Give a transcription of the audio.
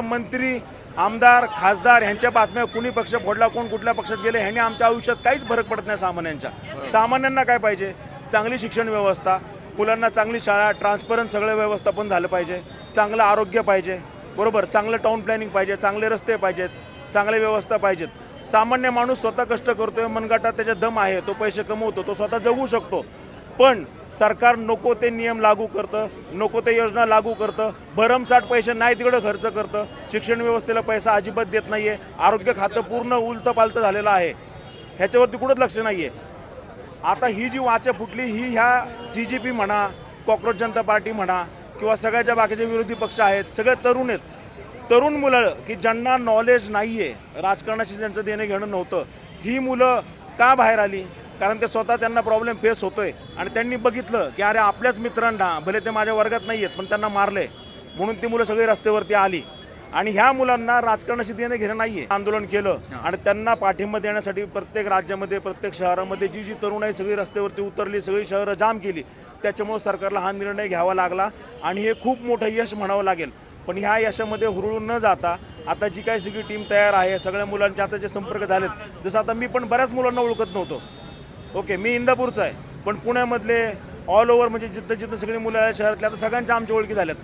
मंत्री, आमदार, खासदार ह्यांच्या बातम्या कुणी पक्ष फोडला, कोण कुठल्या पक्षात गेले, ह्यांनी आमच्या आयुष्यात काहीच फरक पडत नाही सामान्यांच्या. सामान्यांना काय पाहिजे? चांगली शिक्षण व्यवस्था, मुलांना चांगली शाळा, ट्रान्सपरंट सगळं व्यवस्थापन झालं पाहिजे, चांगलं आरोग्य पाहिजे, बरोबर, चांगलं टाउन प्लॅनिंग पाहिजे, चांगले रस्ते पाहिजेत, चांगल्या व्यवस्था पाहिजेत. सामान्य माणूस स्वतः कष्ट करतोय, मनगटात त्याच्या दम आहे, तो पैसे कमवतो, तो स्वतः जगू शकतो. पण सरकार नको ते नियम लागू करतं, नको ते योजना लागू करतं, भरमसाठ पैसे नाही तिकडं खर्च करतं, शिक्षण व्यवस्थेला पैसा अजिबात देत नाही आहे, आरोग्य खातं पूर्ण उलतं पालतं झालेलं आहे, ह्याच्यावरती कुठंच लक्ष नाही आहे. आता ही जी वाचा फुटली ही ह्या CGP म्हणा, कॉक्रोच जनता पार्टी म्हणा किंवा सगळ्याच्या बाकीचे विरोधी पक्ष आहेत, सगळे तरुण आहेत, तरुण मुलं की ज्यांना नॉलेज नाही आहे, राजकारणाशी ज्यांचं देणं घेणं नव्हतं, ही मुलं का बाहेर आली? कारण ते स्वतः त्यांना प्रॉब्लेम फेस होतोय आणि त्यांनी बघितलं की अरे आपल्याच मित्रांना, भले ते माझ्या वर्गात नाही आहेत पण त्यांना मारले, म्हणून ती मुलं सगळी रस्त्यावरती आली. आणि ह्या मुलांना राजकारणाशी देणं घेणं नाही आहे. आंदोलन केलं आणि त्यांना पाठिंबा देण्यासाठी प्रत्येक राज्यामध्ये, प्रत्येक शहरामध्ये जी तरुणाई सगळी रस्त्यावरती उतरली, सगळी शहरं जाम केली. त्याच्यामुळे सरकारला हा निर्णय घ्यावा लागला आणि हे खूप मोठं यश म्हणावं लागेल. पण ह्या यशामध्ये हुरळून न जाता आता जी काही सगळी टीम तयार आहे, सगळ्या मुलांचे आता जे संपर्क झालेत, जसं आता मी पण बऱ्याच मुलांना ओळखत नव्हतो. ओके, मी इंदापूरचा आहे, पण पुण्यामधले ऑल ओव्हर म्हणजे जिथं जिथं सगळी मुलं आहेत शहरातले, आता सगळ्यांच्या आमच्या ओळखी झाल्यात.